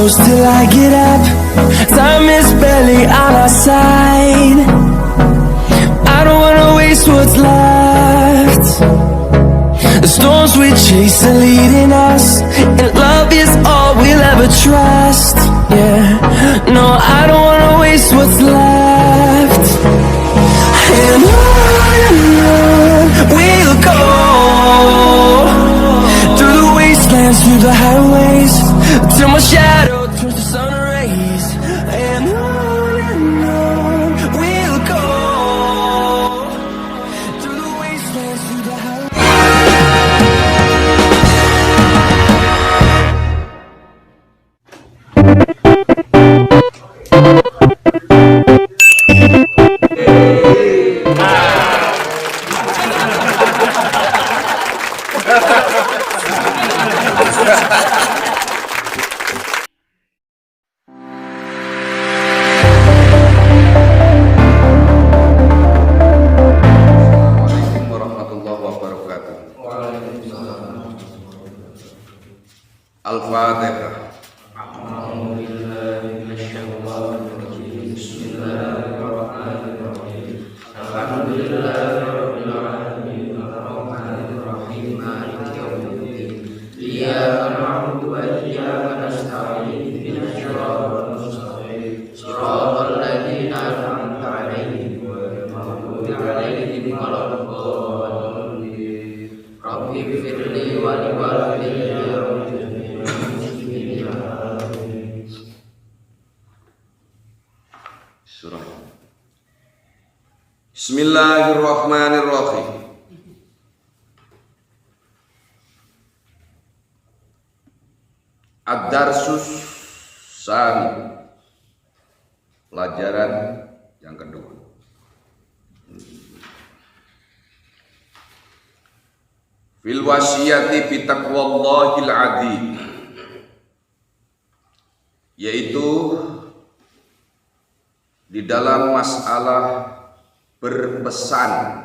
close till I get up. Time is barely on our side. I don't wanna waste what's left. The storms we chase are leading us, and love is all we'll ever trust. Yeah, no, I don't wanna waste what's left. And on we'll go, through the wastelands, through the highways, till my shadow turns to sun rays. And on we'll go, through the wastelands, through the highways. Assalamualaikum warahmatullahi wabarakatuh. Al-Fatihah. Surah. Bismillahirrahmanirrahim. Ad-Darsus Sani, pelajaran yang kedua. Fil wasiyati bi taqwallahil adzim, yaitu di dalam masalah berpesan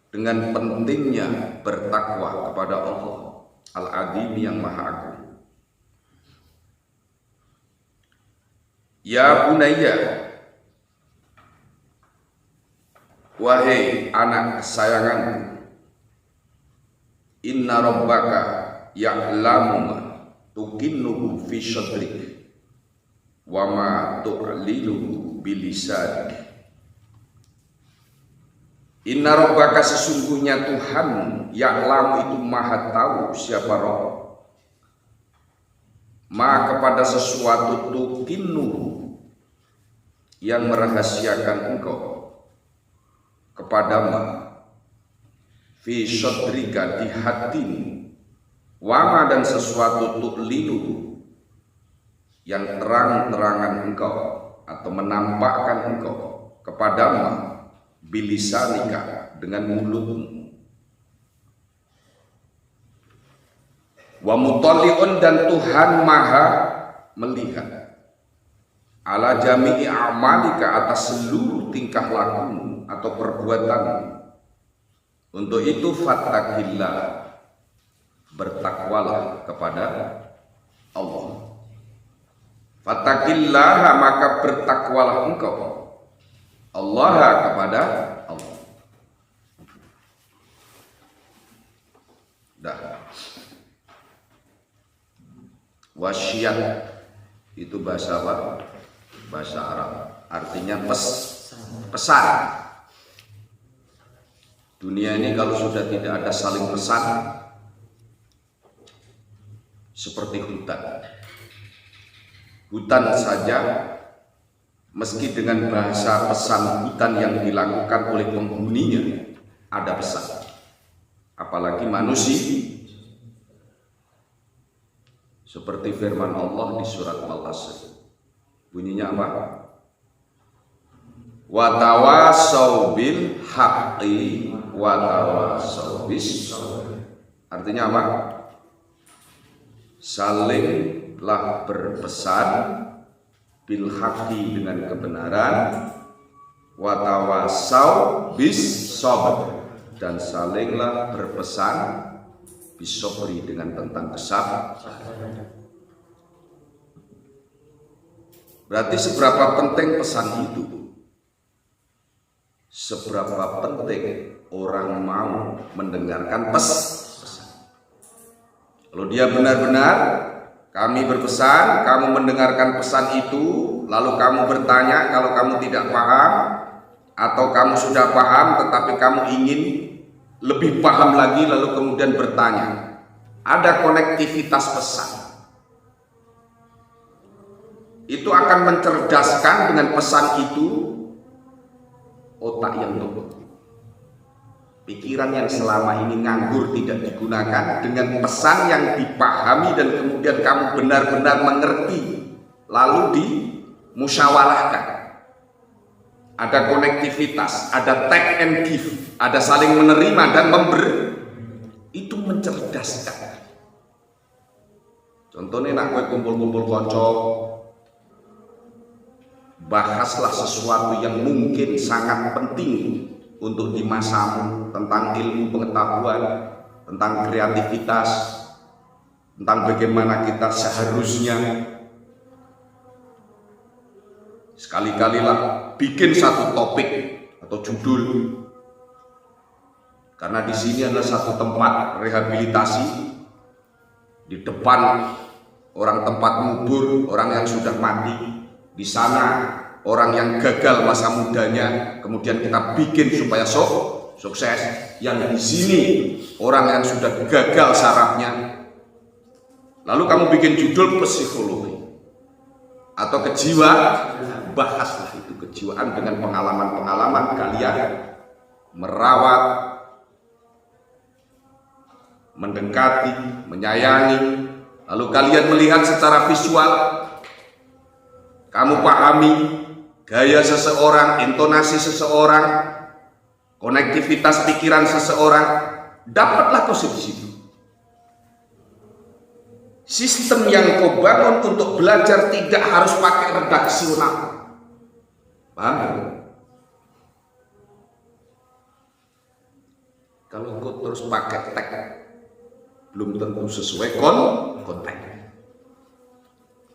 dengan pentingnya bertakwa kepada Allah Al-Adzim yang Maha Agung. Ya bunayya, wahai anak kesayanganku, inna rabbaka ya'lamu ma tukinnuhu fi sadrik wa ma tu'linuhu bilisanik. Inna rabbaka, sesungguhnya Tuhan, ya'lamu itu maha tahu siapa roh, ma kepada sesuatu, tukinnuhu yang merahasiakan engkau, kepadamu, fi sadrika di hatimu, wama dan sesuatu, tu'linuhu yang terang-terangan engkau atau menampakkan engkau, kepadamu, bilisanika dengan mulutmu. Wa mutalli'un, dan Tuhan maha melihat, ala jami'i a'malika, atas seluruh tingkah lakumu atau perbuatanmu. Untuk itu fattaqillah, bertakwalah kepada Allah. Fattaqillah, maka bertakwalah engkau Allah kepada Allah. Dah. Wasiat itu bahasa apa? Bahasa Arab. Artinya pesan. Dunia ini kalau sudah tidak ada saling pesan, seperti hutan. Hutan saja, meski dengan bahasa pesan hutan yang dilakukan oleh penghuninya, ada pesan. Apalagi manusia. Seperti firman Allah di surat Al-Asr. Bunyinya apa? Wa tawassaw bil haqqi wa tawassaw bis sabr. Artinya apa? Salinglah berpesan bil haqqi dengan kebenaran, wa tawassaw bis sabr, dan salinglah berpesan bis sabri dengan tentang kesabaran. Berarti seberapa penting pesan itu? Seberapa penting orang mau mendengarkan pesan. Kalau dia benar-benar kami berpesan, kamu mendengarkan pesan itu, lalu kamu bertanya kalau kamu tidak paham, atau kamu sudah paham tetapi kamu ingin lebih paham lagi lalu kemudian bertanya, ada konektivitas pesan. Itu akan mencerdaskan dengan pesan itu otak yang tumbuh. Pikiran yang selama ini nganggur tidak digunakan dengan pesan yang dipahami dan kemudian kamu benar-benar mengerti lalu dimusyawarahkan. Ada konektivitas, ada take and give, ada saling menerima dan memberi. Itu mencerdaskan. Contohnya nak kowe kumpul-kumpul kanca, bahaslah sesuatu yang mungkin sangat penting untuk di masamu, tentang ilmu pengetahuan, tentang kreativitas, tentang bagaimana kita seharusnya. Sekali-kalilah bikin satu topik atau judul, karena di sini adalah satu tempat rehabilitasi. Di depan orang tempat ngubur orang yang sudah mati, di sana orang yang gagal masa mudanya, kemudian kita bikin supaya sukses. Yang di sini orang yang sudah gagal sarafnya, lalu kamu bikin judul psikologi atau kejiwaan. Bahaslah itu kejiwaan dengan pengalaman-pengalaman kalian merawat, mendekati, menyayangi, lalu kalian melihat secara visual, kamu pahami gaya seseorang, intonasi seseorang, konektivitas pikiran seseorang, dapatlah kau di situ. Sistem yang kau bangun untuk belajar tidak harus pakai redaksional. Paham? Kalau kau terus pakai teks, belum tentu sesuai konteks.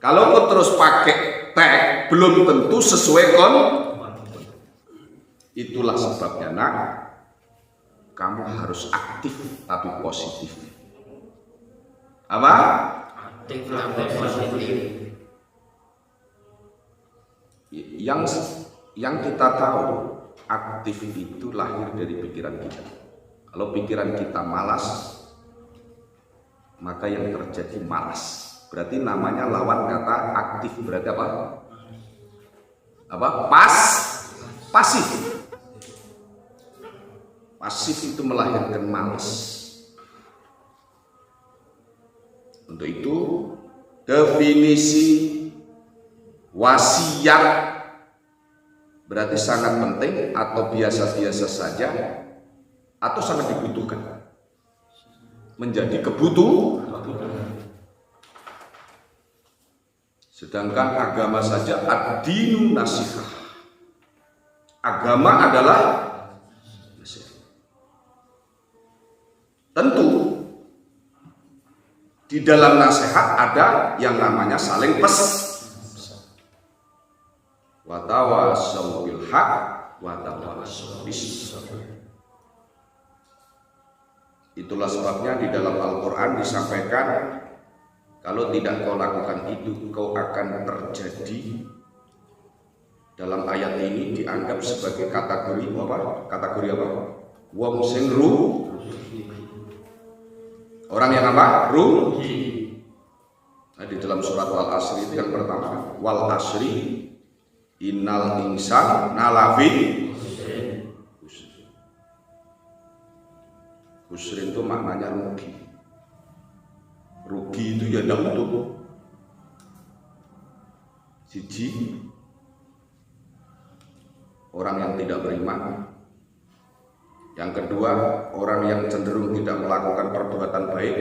Kalau kau terus pakai teks, belum tentu sesuai konteks. Itulah sebabnya nak, kamu harus aktif tapi positif. Apa? Aktif tapi positif. Yang kita tahu, aktif itu lahir dari pikiran kita. Kalau pikiran kita malas, maka yang terjadi malas. Berarti namanya lawan kata aktif. Berarti apa? Pasif. Pasif itu melahirkan malas. Untuk itu definisi wasiat berarti sangat penting atau biasa-biasa saja atau sangat dibutuhkan. Menjadi kebutuhan. Sedangkan agama saja ad-dinu nasihah. Agama adalah nasihat. Tentu di dalam nasihat ada yang namanya saling wa tawassaw bil haq wa tawassaw bis sabr. Itulah sebabnya di dalam Al-Qur'an disampaikan, kalau tidak kau lakukan itu, kau akan terjadi. Dalam ayat ini dianggap sebagai kategori apa? Kategori apa? Wong sing orang yang apa? Rugi. Nah, di dalam surat Wal Asri itu yang pertama, Wal Asri innal insan nalafi khusrin. Itu maknanya rugi. Rugi itu ya ndak utuh. Siji, orang yang tidak beriman. Yang kedua, orang yang cenderung tidak melakukan perbuatan baik.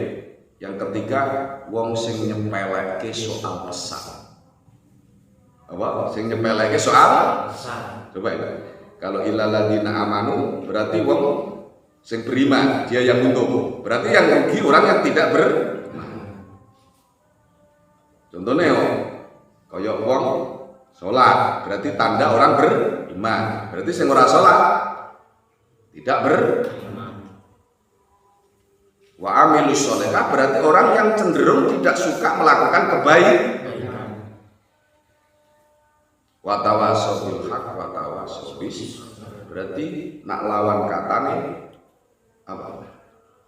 Yang ketiga, wong sing nyepeleke soal pesan. Apa? Sing nyepeleke soal pesan. Coba ya. Kalau illal ladzina amanu berarti wong sing beriman, dia yang untung. Berarti yang rugi orang yang tidak beriman. Contohnya, kaya wong Sholat berarti tanda orang beriman. Berarti sing ora sholat tidak beriman. Wa amilus sholihah berarti orang yang cenderung tidak suka melakukan kebaikan. Wa tawassaw bil haqq wa tawassaw bis berarti nak lawan katane apa?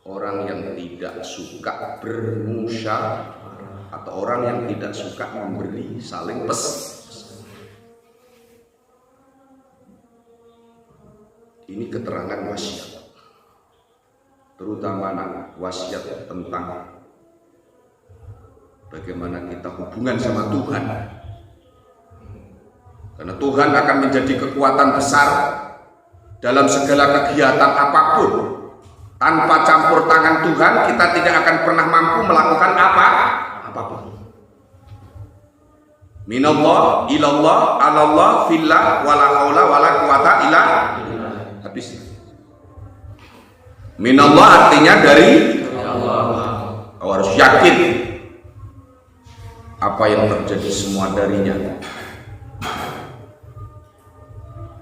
Orang yang tidak suka bermusyawarah atau orang yang tidak suka memberi saling Ini keterangan wasiat, terutama wasiat tentang bagaimana kita hubungan sama Tuhan. Karena Tuhan akan menjadi kekuatan besar dalam segala kegiatan apapun. Tanpa campur tangan Tuhan, kita tidak akan pernah mampu melakukan apapun. Minallah, ilallah, anallah, fillah, wala haula, wala quwata illa habis. Minallah artinya dari Allah. Kau harus yakin apa yang terjadi semua darinya.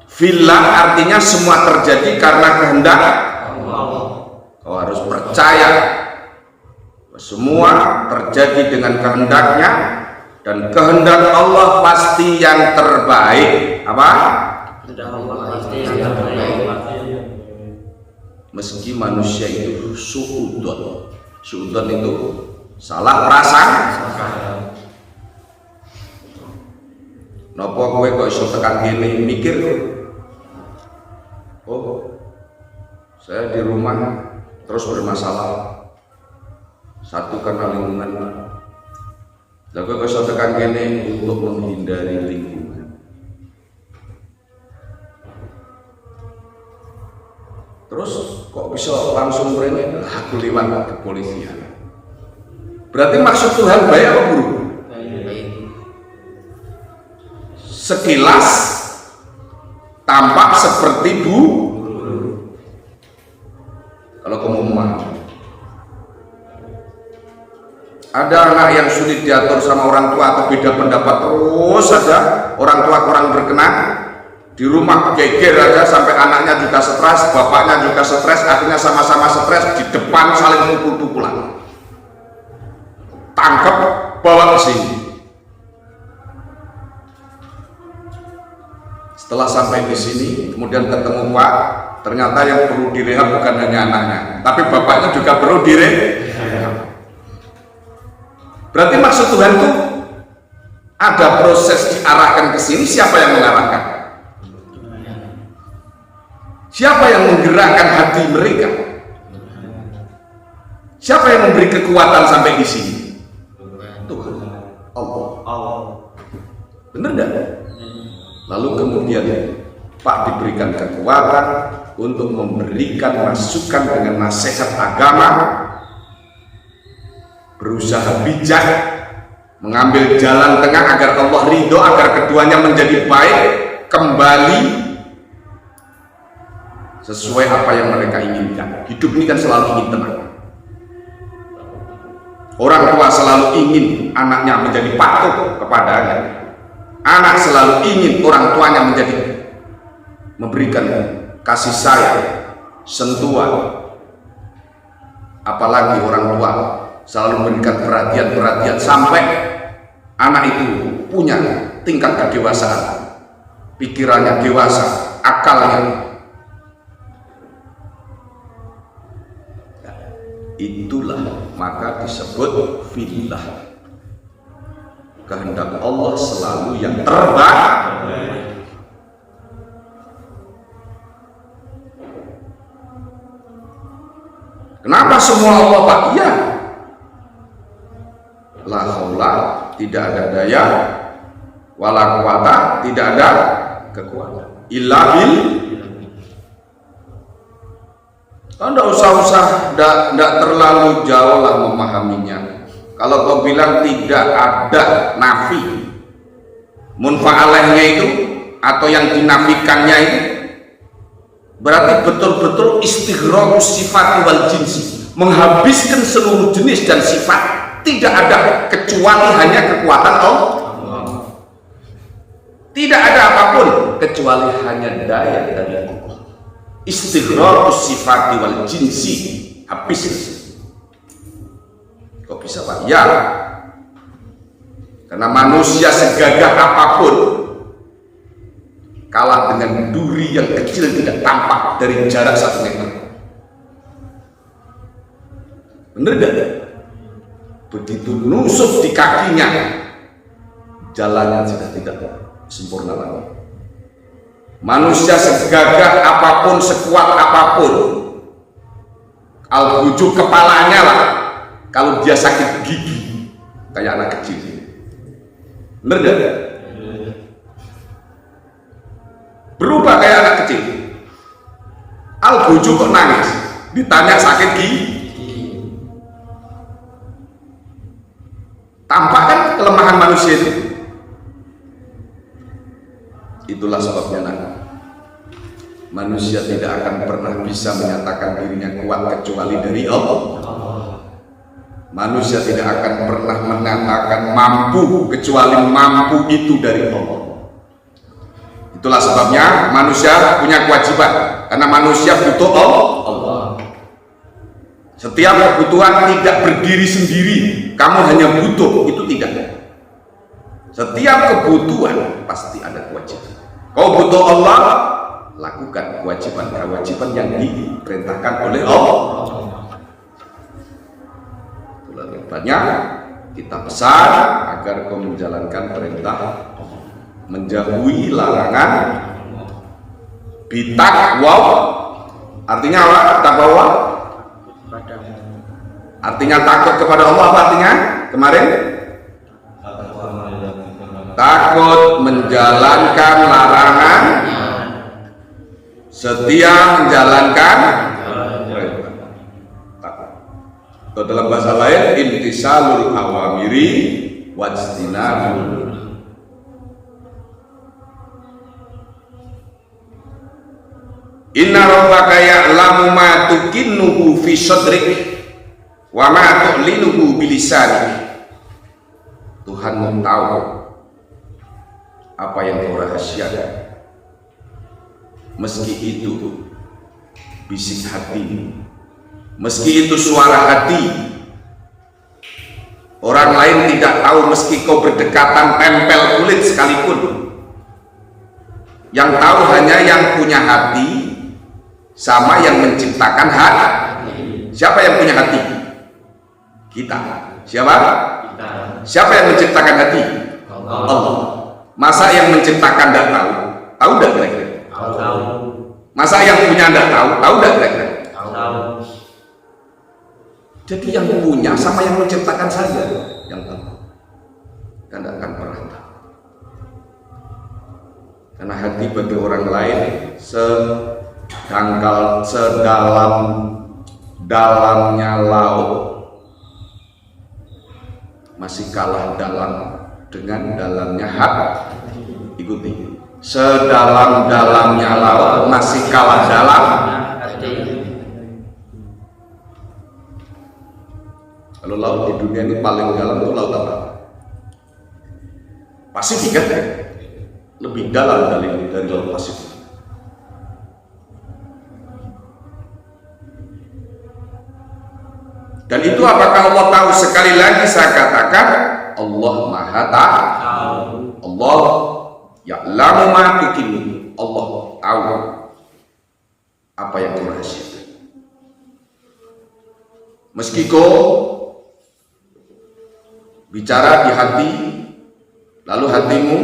Fillah artinya semua terjadi karena kehendak Allah. Kau harus percaya semua terjadi dengan kehendaknya dan kehendak Allah pasti yang terbaik. Apa? Meski manusia itu suudon itu salah prasangka. Nopo kowe kok iso tekan kene mikir, oh saya di rumah terus bermasalah, satu karena lingkungan, lalu kok iso tekan kene untuk menghindari lingkungan. Terus kok bisa langsung rene aku lewat kepolisian. Berarti maksud Tuhan baik apa buruk? Sekilas tampak seperti kalau kamu memahami. Ada anak yang sulit diatur sama orang tua atau beda pendapat terus saja, orang tua kurang berkenan, di rumah geger aja sampai anaknya juga stres, bapaknya juga stres, akhirnya sama-sama stres, di depan saling mukul-mukulan. Tangkap, bawa ke sini. Setelah sampai di sini, kemudian ketemu Pak, ternyata yang perlu direhab bukan hanya anaknya, tapi bapaknya juga perlu direhab. Berarti maksud Tuhan itu ada proses diarahkan ke sini. Siapa yang mengarahkan? Siapa yang menggerakkan hati mereka? Siapa yang memberi kekuatan sampai di sini? Tuhan, Allah. Benar enggak? Lalu kemudian Pak diberikan kekuatan untuk memberikan masukan dengan nasihat agama, berusaha bijak, mengambil jalan tengah agar Allah ridho, agar keduanya menjadi baik, kembali sesuai apa yang mereka inginkan. Hidup ini kan selalu ingin tenang. Orang tua selalu ingin anaknya menjadi patuh kepadanya. Anak selalu ingin orang tuanya menjadi memberikan kasih sayang, sentuhan. Apalagi orang tua selalu memberikan perhatian sampai anak itu punya tingkat kedewasaan, pikirannya dewasa, akalnya. Itulah maka disebut fillah. Kehendak Allah selalu yang terbaik. Kenapa semua Allah Pak? Iya. La haula, tidak ada daya, wala quwata, tidak ada kekuatan. Illa bil. Anda usah tidak terlalu jauh lah memahaminya. Kalau kau bilang tidak ada nafi, munfa'alehnya itu atau yang dinafikannya itu, berarti betul-betul istighraqus sifat wal jinsi, menghabiskan seluruh jenis dan sifat. Tidak ada kecuali hanya kekuatan Allah. Tidak ada apapun kecuali hanya daya dari Allah. Istighraqus sifati wal jinsi, habis. Kok bisa Pak? Ya, karena manusia segagah apapun kalah dengan duri yang kecil tidak tampak dari jarak 1 meter. Bener gak? Begitu nusuk di kakinya, jalannya sudah tidak sempurna lagi. Manusia segagah apapun, sekuat apapun, al-bujuk kepalanya lah, kalau dia sakit gigi kayak anak kecil. Bener gak? Berubah kayak anak kecil. Al-bujuk kok nangis, ditanya sakit gigi. Tampak kan kelemahan manusia itu. Itulah sebabnya manusia tidak akan pernah bisa menyatakan dirinya kuat kecuali dari Allah. Manusia tidak akan pernah mengatakan mampu kecuali mampu itu dari Allah. Itulah sebabnya manusia punya kewajiban, karena manusia butuh Allah. Setiap kebutuhan tidak berdiri sendiri, kamu hanya butuh, itu tidak. Setiap kebutuhan pasti ada kewajiban. Kau butuh Allah, lakukan kewajiban yang diperintahkan oleh Allah. Itulah sebabnya kita pesan agar kau menjalankan perintah, menjauhi larangan. Bitakwa, artinya apa? Bitakwa artinya takut kepada Allah. Apa artinya kemarin? Takut menjalankan larangan, setia menjalankan takut. Atau dalam bahasa lain, intisalul awamiri wajtinabul. Inna rabbaka ya'lamu ma tukinnuhu fi sadrik wa ma tu'linuhu bilisanik. Tuhanmu tahu apa yang kau rahasiakan, meski itu bisik hati, meski itu suara hati. Orang lain tidak tahu, meski kau berdekatan tempel kulit sekalipun. Yang tahu hanya yang punya hati sama yang menciptakan hati. Siapa yang punya hati? Kita. Siapa? Kita. Siapa yang menciptakan hati? Allah. Masa yang menciptakan tidak tahu? Tahu tidak kira-kira? Tahu. Masa yang punya tidak tahu? Tahu tidak kira-kira? Tahu. Jadi yang punya sama yang menciptakan saja yang tahu. Kan tidak akan pernah tahu. Karena hati bagi orang lain sedalamnya laut masih kalah dalam dengan dalamnya hati. Ikuti, sedalam-dalamnya laut masih kalah dalam hati. Kalau laut di dunia ini paling dalam itu laut apa? Pasifik kan? Lebih dalam dari laut Pasifik. Dan itu apakah Allah tahu? Sekali lagi saya katakan, Allah Maha Tahu. Allah ya'lamu ma tukinnu. Allah tahu apa yang kau rahasiakan. Meski kau bicara di hati, lalu hatimu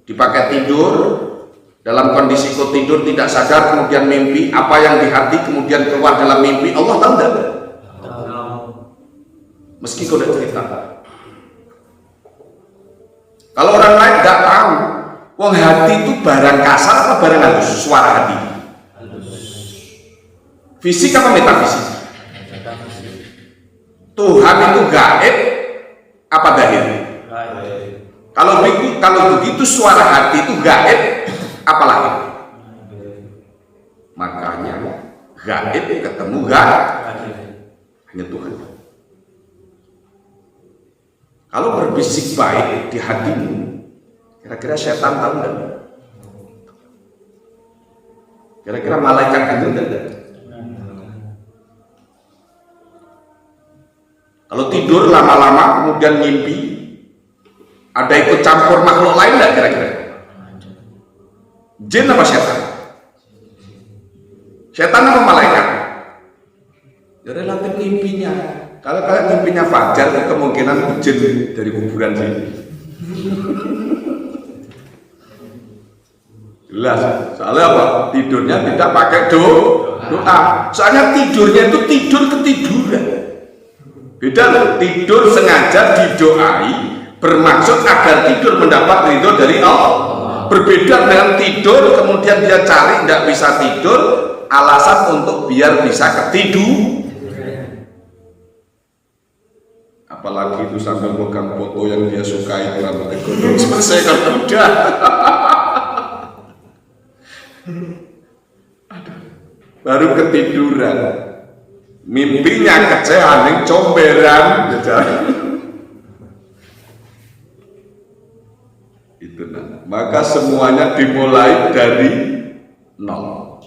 dipakai tidur, dalam kondisi kau tidur tidak sadar, kemudian mimpi, apa yang di hati kemudian keluar dalam mimpi, Allah tahu tidak? Meski kau tidak cerita. Kalau orang lain tidak tahu, wong hati itu barang kasar atau barang halus? Suara hati fisik apa metafisik? Tuhan itu gaib apa zahir? Kalau begitu suara hati itu gaib, apalagi? Makanya gaib ketemu gaib, hanya Tuhan. Kalau berbisik baik di hatimu, Kira-kira setan tahu nggak? Kira-kira malaikat itu enggak? Kalau tidur lama-lama kemudian mimpi, ada ikut campur makhluk lain enggak kira-kira? Jin apa setan? Setan apa malaikat? Ya relatif mimpinya. Kalau kalian mimpinya fajar, kemungkinan jin dari kuburan sini. Jelas, soalnya apa? Tidurnya tidak pakai doa. Soalnya tidurnya itu tidur ketiduran. Beda loh, tidur sengaja didoai, bermaksud agar tidur mendapat ridho dari Allah. Berbeda dengan tidur, kemudian dia cari tidak bisa tidur, alasan untuk biar bisa ketidur. Apalagi itu sambil megang foto yang dia sukai, rambutnya gondrong selesai kalau udah. Baru ketiduran, mimpinya kecehan, comberan, itu nah. Maka semuanya dimulai dari nol.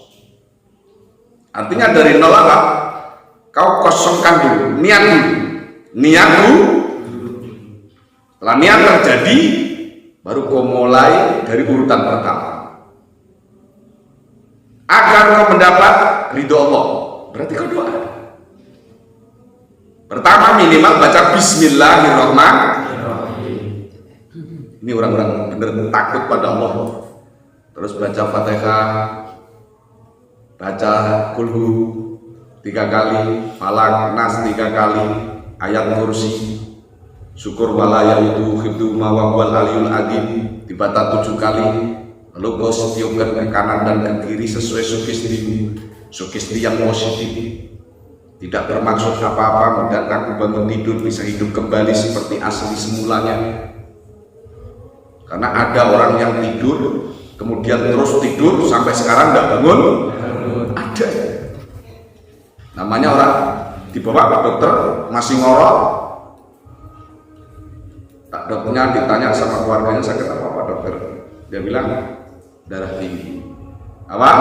Artinya dari nol apa? Kau kosongkan dulu, niat dulu. Setelah niat terjadi, baru kau mulai dari urutan pertama. Agar kau mendapat ridho Allah, berarti kau doa. Pertama minimal baca Bismillahirrahmanirrahim. Ini orang-orang benar takut pada Allah. Terus baca Fatihah, baca Kulhu 3 kali, Falak, Nas 3 kali, ayat kursi, syukur walaya itu hibdu mawawal aliyul adim dibaca 7 kali. Lalu kau setiupkan ke kanan dan ke kiri sesuai sugesti yang positif. Tidak bermaksud apa-apa, dan aku bangun tidur bisa hidup kembali seperti asli semulanya. Karena ada orang yang tidur, kemudian terus tidur sampai sekarang tidak bangun. Ada. Namanya orang dibawa ke dokter masih ngorok. Tak dokternya ditanya sama keluarganya, sakit apa Pak dokter? Dia bilang darah tinggi. Apa?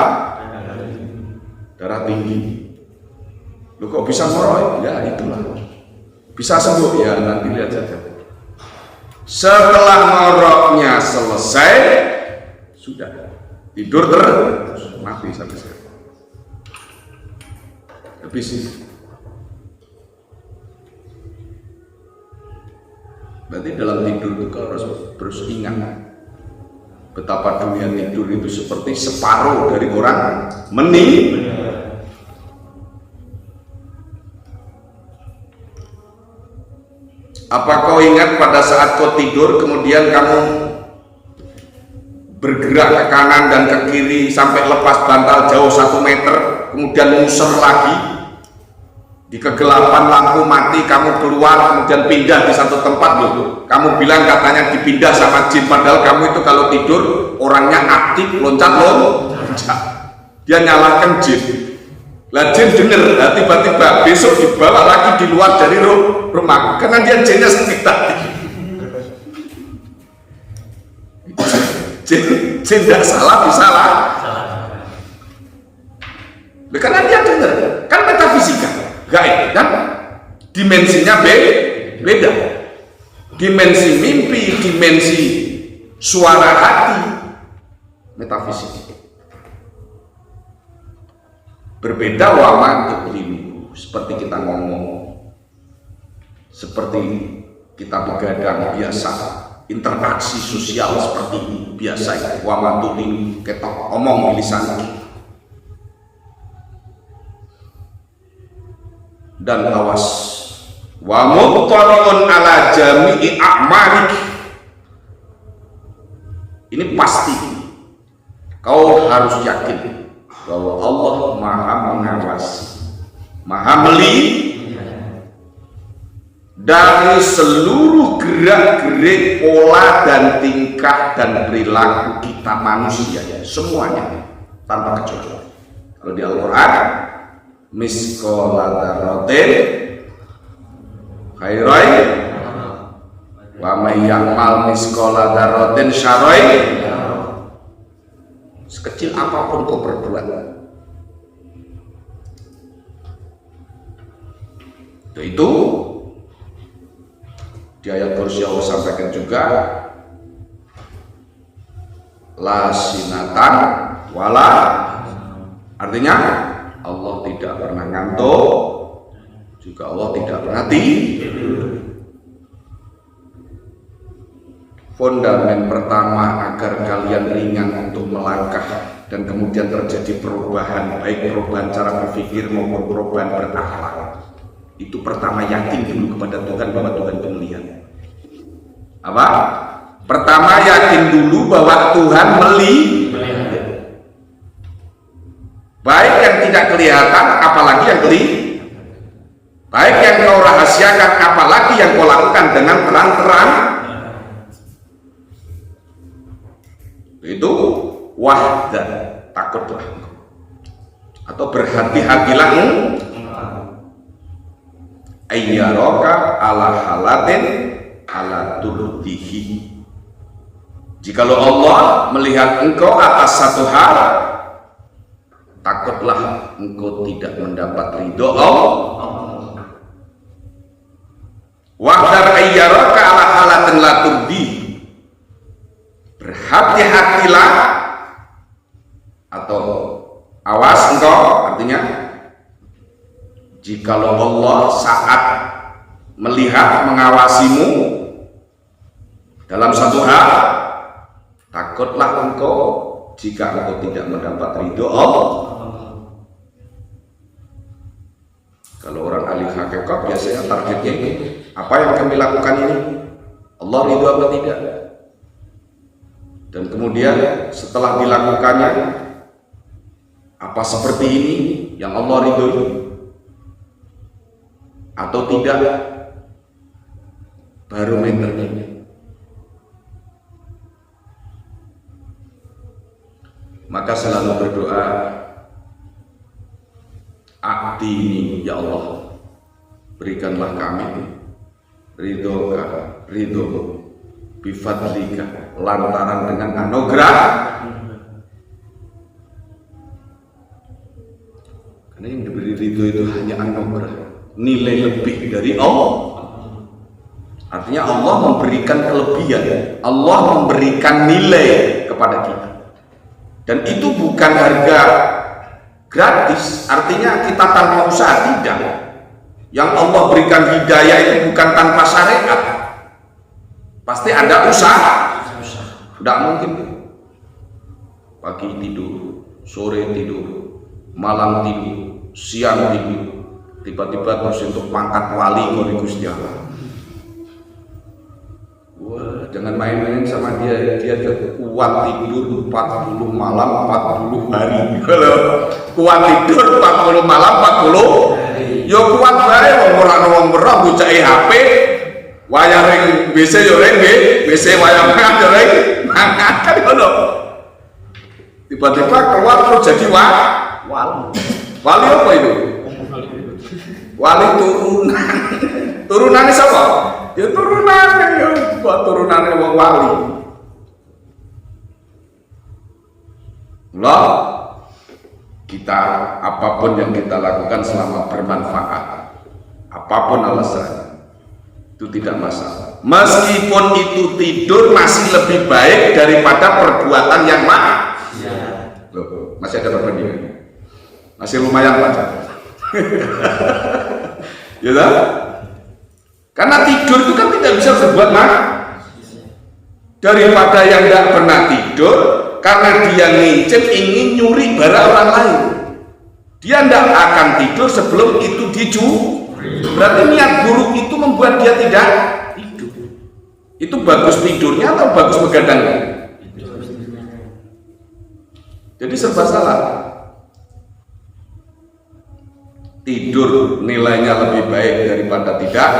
Darah tinggi. Lu kok bisa ngorok? Ya itulah. Bisa sembuh? Ya nanti lihat saja. Setelah ngoroknya selesai, sudah tidur terus, mati sampai sekarang. Habis ini. Berarti dalam tidur itu harus ingat betapa dunia tidur itu seperti separuh dari orang meninggal. Apa kau ingat pada saat kau tidur kemudian kamu bergerak ke kanan dan ke kiri sampai lepas bantal jauh 1 meter, kemudian muser lagi di kegelapan, lampu mati, kamu keluar kemudian pindah di satu tempat loh. Kamu bilang katanya dipindah sama jin, padahal kamu itu kalau tidur orangnya aktif, loncat. Dia nyalakan jin. Lah jin denger, tiba-tiba besok dibawa lagi di luar dari rumah karena dia jinnya sakit tadi. Jin tidak salah, bisa lah. Karena dia denger, kan metafisika, gaib kan, dimensinya beda. Dimensi mimpi, dimensi suara hati, metafisika. Berbeda wama tuklimu, seperti kita ngomong, seperti kita begadang biasa, interaksi sosial seperti ini biasa. Wama tuklimu, kita ngomong di lisan. Dan awas, wa muttali'un ala jami'i a'marik. Ini pasti, kau harus yakin bahwa Allah maha mengawasi, maha melihat dari seluruh gerak-gerik, pola dan tingkah dan perilaku kita manusia, semuanya tanpa kecuali. Kalau di Al-Quran, misqala dzarratin khairan Wa may ya'mal misqala dzarratin syarran, sekecil apapun kau berbuat. Itu di ayat kursi Allah sampaikan juga, la sinatan wala, artinya Allah tidak pernah ngantuk, juga Allah tidak pernah tidur. Fondamen pertama agar kalian ringan untuk melangkah dan kemudian terjadi perubahan, baik perubahan cara berpikir maupun perubahan berakhlak, itu pertama yakin dulu kepada Tuhan bahwa Tuhan itu melihat. Apa? Pertama yakin dulu bahwa Tuhan melihat. Baik yang tidak kelihatan, apalagi yang kelihatan. Baik yang kau rahasiakan, apalagi yang kau lakukan dengan terang-terang. Itu wahdan, takutlah atau berhati-hatilah ayyaraka ala halatin ala turdihi. Jikalau Allah melihat engkau atas satu hal, takutlah engkau tidak mendapat ridho Allah. Wahdar ayyaraka ala halatin la turdihi, berhati-hatilah atau awas engkau, artinya jikalau Allah saat melihat mengawasimu dalam satu hal, takutlah engkau jika engkau tidak mendapat ridho Allah. Kalau orang ahli hakikat biasanya targetnya apa yang kami lakukan ini, Allah ridho apa tidak? Dan kemudian setelah dilakukannya, apa seperti ini yang Allah ridhoi atau tidak, barometernya. Maka selalu berdoa, "A'tini ya Allah, berikanlah kami ridho bifadlika, lantaran dengan anugerah." Karena yang diberi ridho itu hanya anugerah, nilai lebih dari Allah. Artinya Allah memberikan kelebihan, Allah memberikan nilai kepada kita, dan itu bukan harga gratis. Artinya kita tanpa usaha, tidak. Yang Allah berikan hidayah itu bukan tanpa syariat, pasti ada usaha. Tidak mungkin pagi tidur, sore tidur, malam tidur, siang tidur, tiba-tiba terus untuk pangkat wali dari Gusti Allah. Wah, jangan main-main sama dia. Dia kuat tidur 40 malam 40 hari. Kalau kuat tidur 40 malam 40 hari, yo kuat bae wong ora ono wong merah bocah HP. Wayang ring WC yo ring WC, wayang mangan yo ring mangan, kan ngono. Tiba-tiba keluar terus jadi wali. Wali apa itu? Wali turunan. Turunannya siapa? Ya turunannya, ya buat turunannya wong wali. Loh, kita apapun yang kita lakukan selama bermanfaat, apapun alasannya, itu tidak masalah. Meskipun itu tidur masih lebih baik daripada perbuatan yang maksiat. Loh, masih ada perbandingan, masih lumayan baca. Ya tak? Karena tidur itu kan tidak bisa berbuat maksiat. Daripada yang tidak pernah tidur karena dia ngincip ingin nyuri barang orang lain, dia tidak akan tidur sebelum itu dicuri. Berarti niat buruk itu membuat dia tidak tidur. Itu bagus tidurnya atau bagus begadangnya? Jadi serba salah. Tidur nilainya lebih baik daripada tidak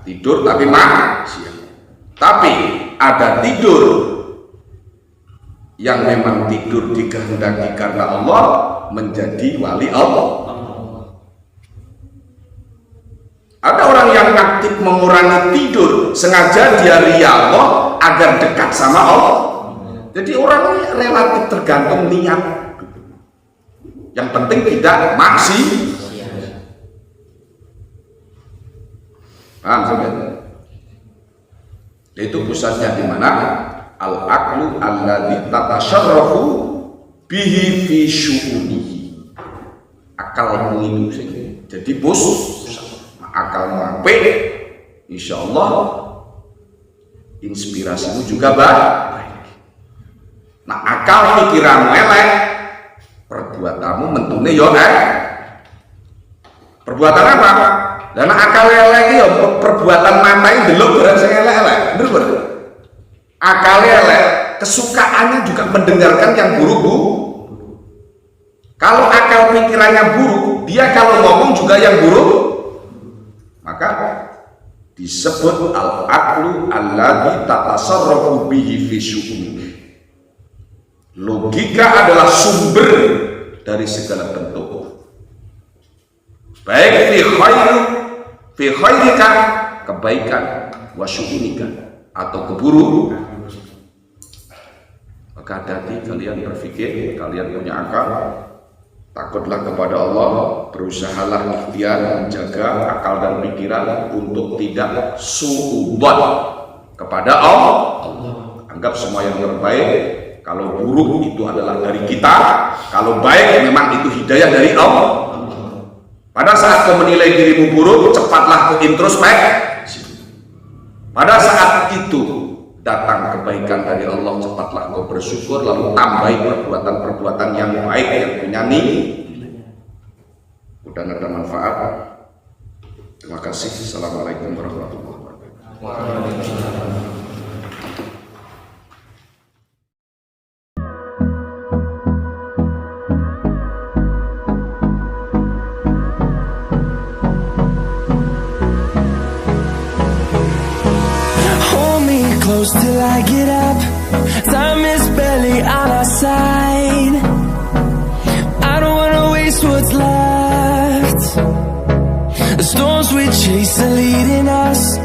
tidur tapi maksiat. Tapi ada tidur yang memang tidur dikehendaki karena Allah, menjadi wali Allah. Ada orang yang aktif mengurangi tidur sengaja dia riyadhah agar dekat sama Allah. Jadi orang ini relatif tergantung niat. Yang penting tidak maksiat. Paham sampai? Itu pusatnya di mana? Al-aqlu alladzi tatasyarrafu bihi fi syu'unihi. Akalmu itu sih. Jadi akalmu apik, insyaallah inspirasimu juga baik. Nah, akal pikiranmu elek, perbuatanmu mentune yo perbuatan apa? Dan akal elek yo perbuatan mata delok barang sing elek-elek. Bener bener. Akal elek, kesukaannya juga mendengarkan yang buruk-buruk. Kalau akal pikirannya buruk, dia kalau ngomong juga yang buruk. Maka disebut al-aqlu alladzi tatasarrafu bihi fi syu'uni. Logika adalah sumber dari segala bentuk. Baik fi khairika, kebaikan, wa syu'unika, atau keburukan. Maka hati-hati kalian berpikir, kalian punya akal. Takutlah kepada Allah, berusahalah ikhtiar menjaga akal dan pikiran untuk tidak suudzon kepada Allah. Anggap semua yang terbaik, kalau buruk itu adalah dari kita, kalau baik memang itu hidayah dari Allah. Pada saat kau menilai dirimu buruk, cepatlah kau introspeksi. Pada saat itu datang kebaikan dari Allah, cepatlah kau bersyukur, lalu tambahi perbuatan-perbuatan yang baik yang punya nilai. Mudah ada manfaat. Terima kasih. Assalamualaikum warahmatullahi wabarakatuh. Close till I get up. Time is barely on our side. I don't wanna waste what's left. The storms we chase are leading us.